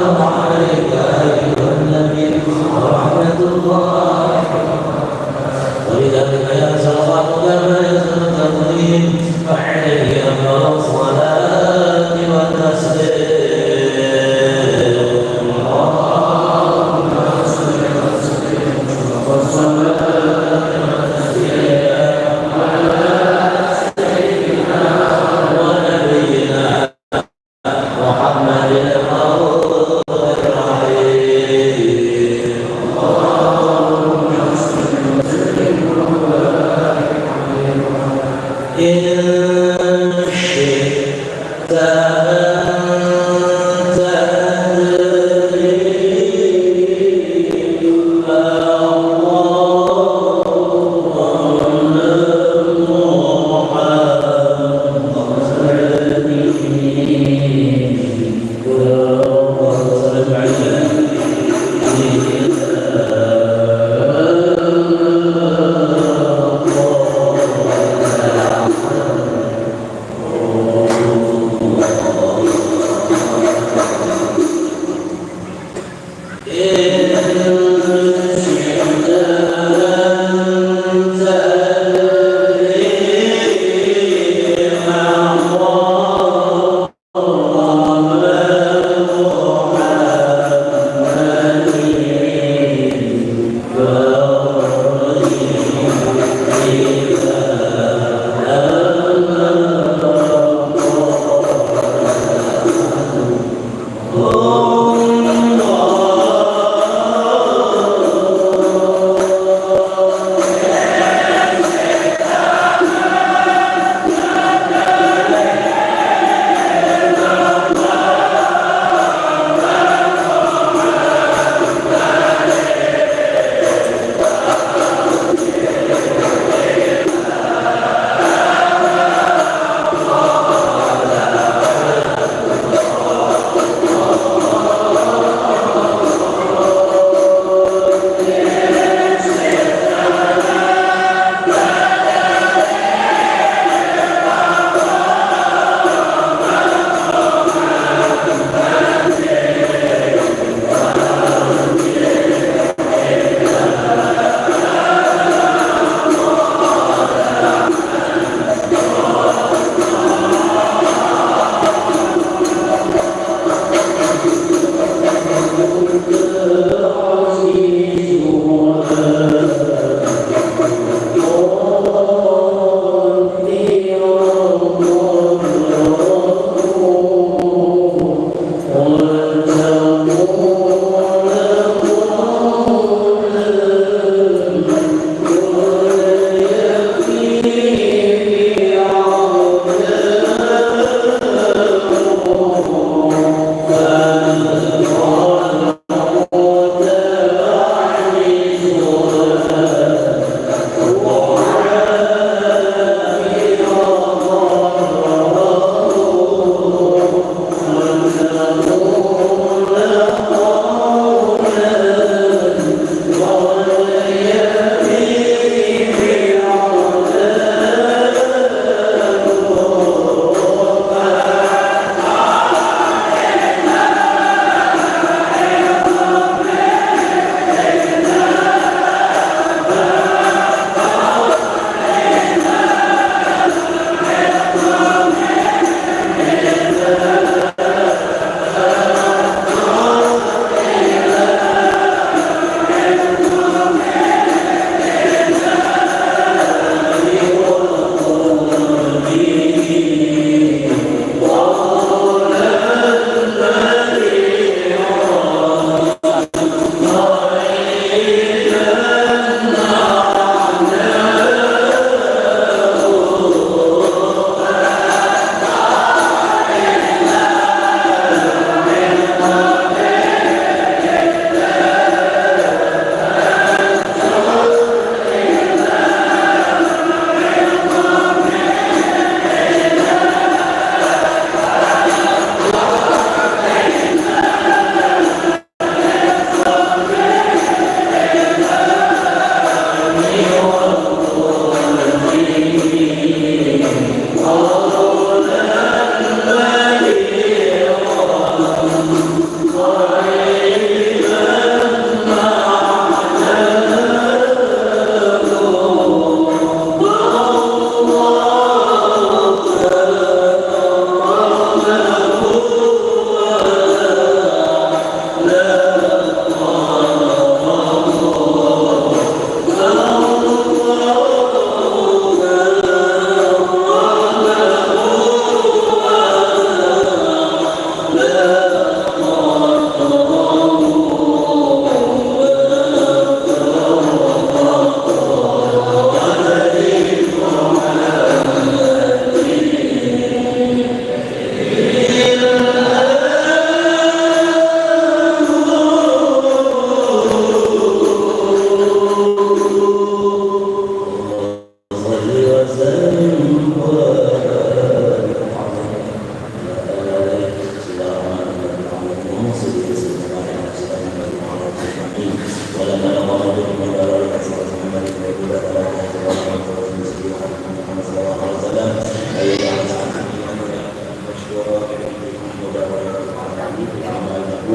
عليك أيها النبي ورحمة الله. ولذلك ينزل الله كما ينزل التقديم فعليه أفضل الصلاة والتسليم. اللهم صل وسلم وسلم على سيدنا ونبينا محمد المرء الرحيم.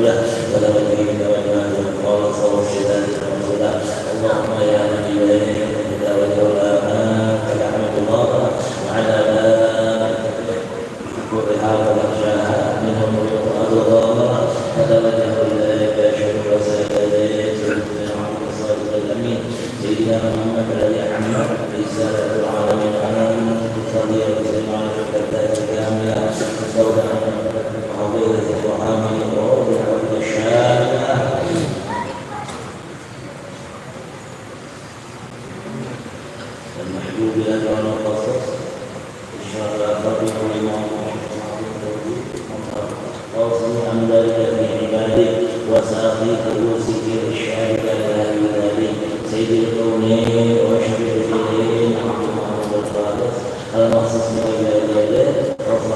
له ولا وليك ولا خالص وشهادة رسوله اللهم يا من إليك الهدى والآمال فلعنة الله وعلى ذلك كلها ورجاها منهم أبغاها فتوجه إليك شكر سيدنا عبد الصادق الأمين سيدنا محمد الذي حمل رسالة العالمين أنت تصلي وتسلم على الكتاب الكاملة مستودع عظيمة وعامل وروح عبد الشاملة المحبوب أجر القصص إشهار الأخرين لما واصل عن ذلك في عباده وساقي كؤوسك الشارك لها بذلك سيد الكونين واشرف الدين عبد محمد الفارس المخصص الى يديه رفع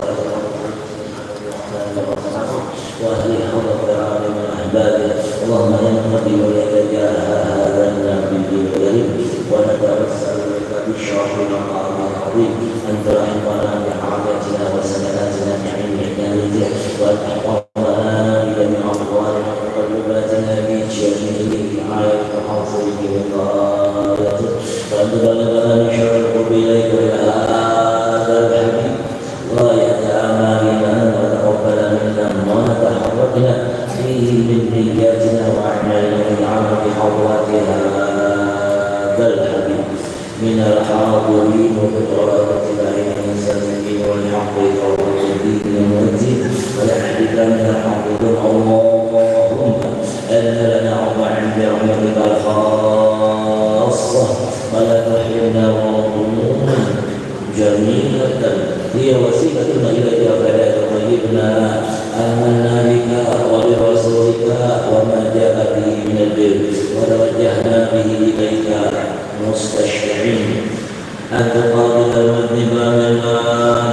واهل حضر العالم احبابه اللهم ينقضي ويتجاهى هذا النبي الكريم ونتوسل بك بالشرف المقام العظيم ان ترحمنا بحاجاتنا وسكناتنا بعلم حكايته وان تحفظنا بجميع اقوالنا وتقلباتنا بجميع رعايه وحفظه وقايته وان تبلغنا من شر القرب اليك والى هذا الحبيب غايه امالنا وتقبل منا ما تحركنا فيه من نياتنا واعمالنا واجعلنا بحضرات هذا الحبيب من الحاضرين وبقرابة العين السامعين والحق والدين والدين ولحدك من الحافظين اللهم أن لنا عند رحمتك الخاصة ولا تحرمنا وظنونا جميلة هي وسيلتنا إليك فلا تغيبنا آمنا بك وبرسولك وما جاء به من البر وتوجهنا به إليك مستشفعين أن تقابل المذنب منا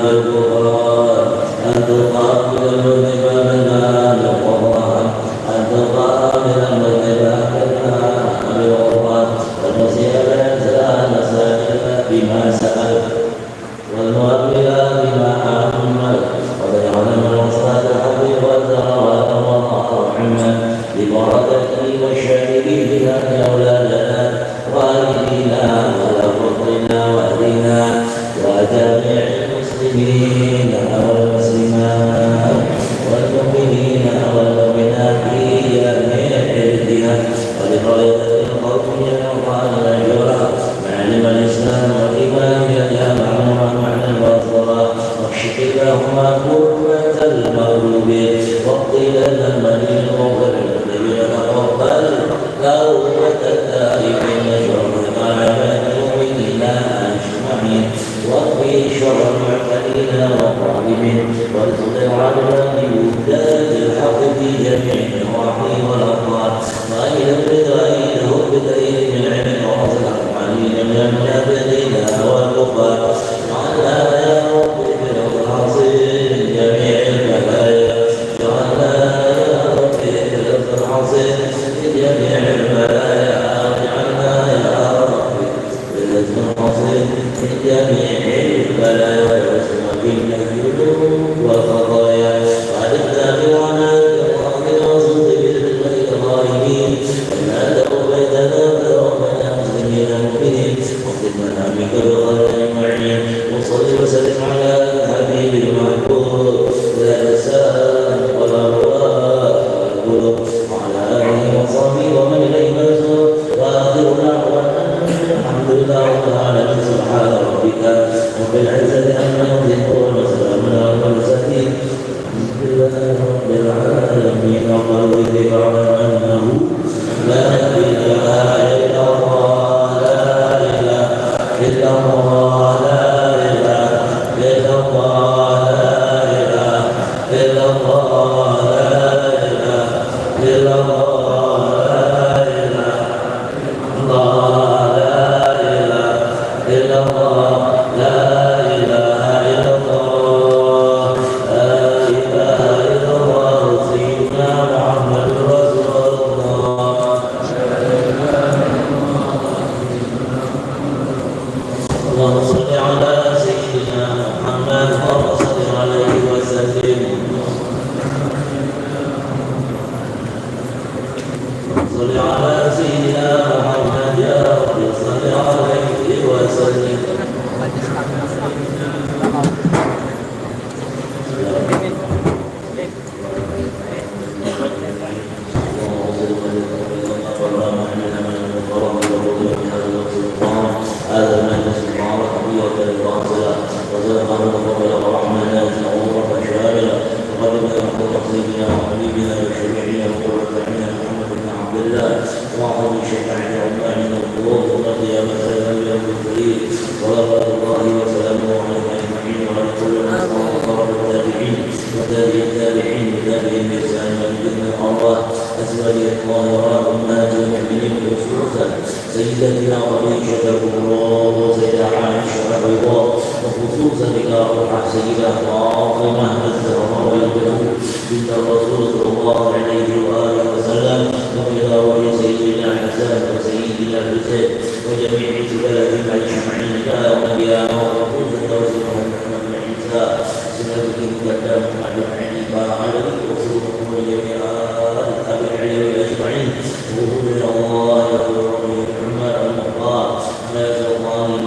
بالغفران أن تقابل المذنب منا بالغفران أن تقابل المذنب منا بالغفران والمسيح لا يزال سائلا بما سأل والمؤمن بما أمل وتجعل من وصلات الحق والثروات والرحمة ببركته والشاهدين بها أولادنا والدينا وأفضلنا وأهلنا وجميع المسلمين والمسلمات والمؤمنين والمؤمنات في جميع الديانات ولطريقة القوم وقال الأجر معلم الإسلام والإيمان يجمع معنى البصرة واكشف لهما كربة المغلوب واقضي لنا المدين المغفر الذي يتقبل توبة التائبين شر العباد المؤمنين أجمعين واقضي شر المعتدين والظالمين وارزق العدل بوجدان الحق في جميع النواحي والأقوال غير بدغيره بدليل من علم وصل العليم من المنافقين والكفار وعلى يا رب بلغ العظيم جميع البلايا وعلى يا رب بلغ العظيم جميع البلايا واجعلنا يا رب بلغ العظيم جميع البلايا واسمع بالذنوب والخطايا وعدنا بالعناء والقاضي وصدق بالخير الظالمين ولا توبتنا فربنا مسلمين مؤمنين واختمنا بك بخير اجمعين وصل وسلم على الحبيب المحبوب لا لسان ولا رواء القلوب وعلى اله وصحبه ومن اليه منسوب واخر دعوانا الحمد لله رب العالمين سبحان ربك رب العزه عما يصفون وسلام على المرسلين الحمد لله رب العالمين وقالوا ذكر انه لا اله الا الله لا اله الا الله لا اله الا الله لا اله الا الله لا اله الا الله لا اله الا الله لا اله الا الله لا اله الا الله سيدنا محمد رسول الله اللهم صل على سيدنا محمد اللهم صل عليه وسلم سيدتنا خديجة الكبرى وسيدة عائشة البيضاء وخصوصا إلى سيدة فاطمة الزهراء البتول بنت الرسول صلى الله عليه وآله وسلم وإلى ولي سيدنا الحسن وسيدنا الحسين وجميع سلالهم أجمعين إلى يوم القيامة وخصوصا توسلهم محمد بن عيسى سنتهم كتاب أجمعين فعلى وصولهم جميع التابعين أجمعين وهو الله يقول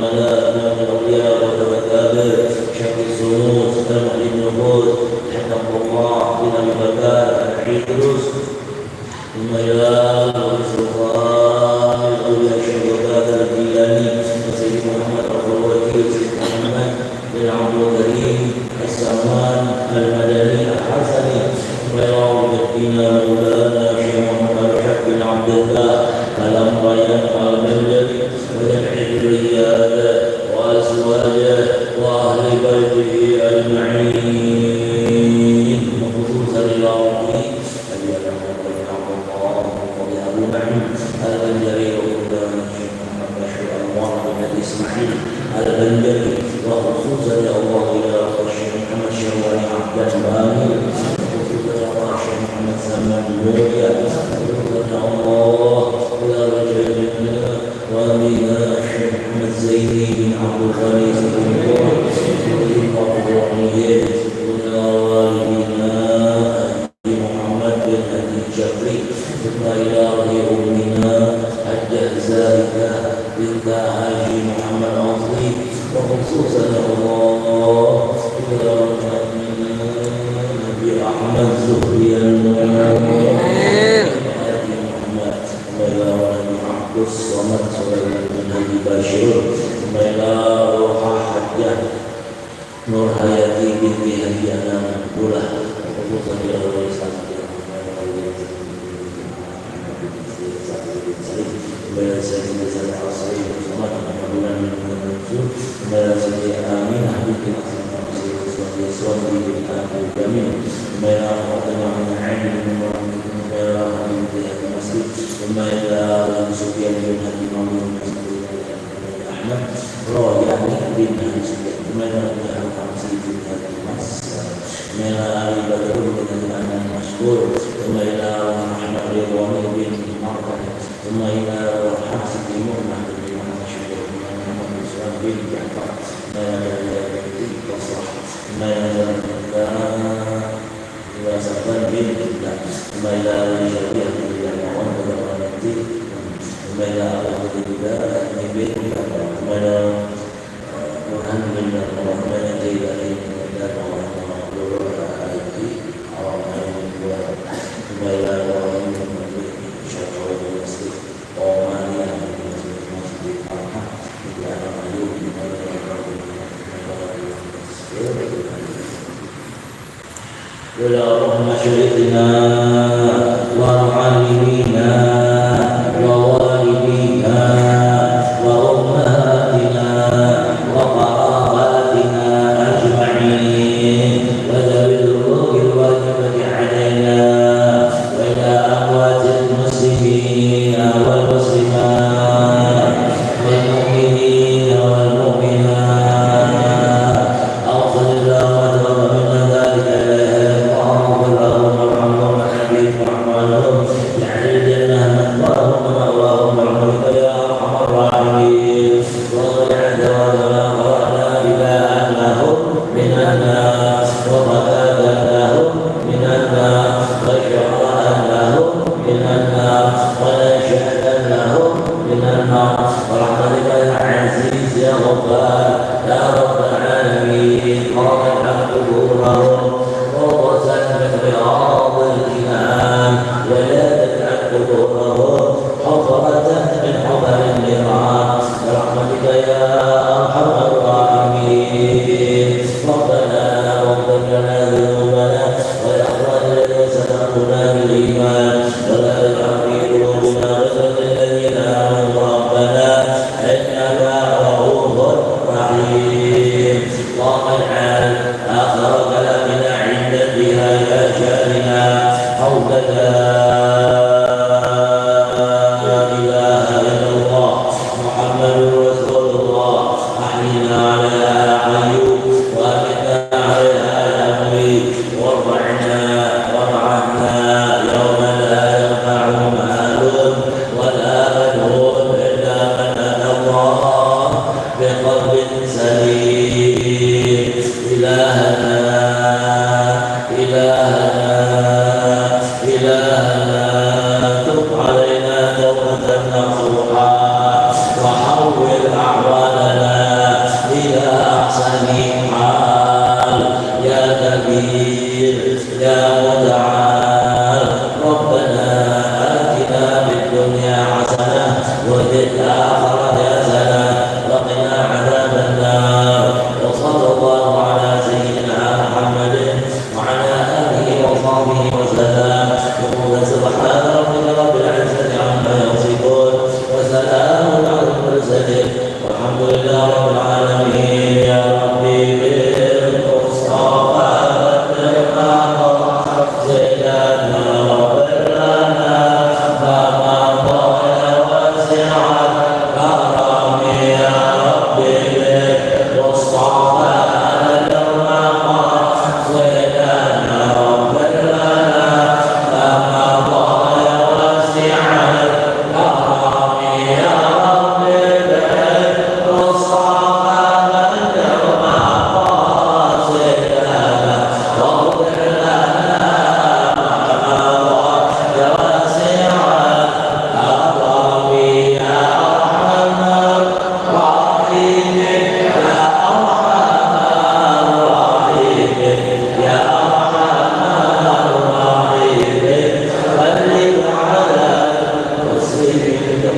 الملائكة الأولياء والأكابر شق السنوس سمع النفوس حفظ الله بن أبي بكر العيدروس ثم إلى السلطان الأولياء شيخ وكاثر الجيلاني وسيد محمد أبو الوكيل سيد محمد بن عبد الكريم السمان المدني الحسني ثم إلى مجدنا مولانا شيخ محمد الحق بن عبد الله الأمرين المنجلي وجمع ذرياته وأزواجه وأهل بيته أجمعين وخصوصا إلى ربه أبي الله وأبو نعيم البنجري وإمام الشيخ محمد بشير أنوار بن أبي إسماعيل البنجري وخصوصا إلى الله إلى الشيخ محمد شرواني عبد الباني وخصوصا إلى الله الشيخ محمد سلمان البوكيا وخصوصا الله إلى رجل وأمين الشيخ محمد زيدي بن عبد الغني بن الروحيين وإلى والدنا محمد بن أبي الجبري ثم إلى أمنا حجة زائدة بنت حاجي محمد عظيم وخصوصا الله إلى النبي أحمد زهري المؤمن الصمد سليمان بن أبي بشير ثم إلى روح حجة نور حياتي بنت هديانا مقبولة وخصوصا إلى الرئيسان ثم إلى سيدنا سيدنا عصري وصمد محمدنا من المنصور ثم إلى سيدنا آمين حبيب يسوع بن أبي الجميل ثم إلى فاطمة بن علي ثم إلى حبيب المسجد ثم إلى سفيان بن أبي مريم أحمد راجع بن أبي سفيان ثم إلى الخمسي بن أبي مسعود ثم إلى أبي بكر بن أبي مسعود ثم إلى أحمد رضوان بن مرقد ثم إلى حفص بن مؤمن بن محمد بن سعد بن جعفر ثم إلى البصرة ثم إلى سفيان بن الله ثم إلى شبيه بن ثم إلى أبو الله بن بيت ثم إلى محمد بن الرحمن الجيلاني ثم إلى إبراهيم بن شافعي بن مسلم وماليا بن مسلم إلى أيوب إلى رحمة شيخنا ومعلمينا ووالدينا وأمهاتنا وقراباتنا أجمعين وذوي الحقوق الواجبة علينا وإلى أموات المسلمين والمسلمات والمؤمنين والمؤمنات أغفر اللهم لنا ذلك اللهم ارحمنا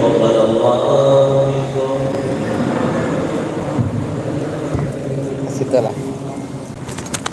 تقبل الله منكم. Así te la.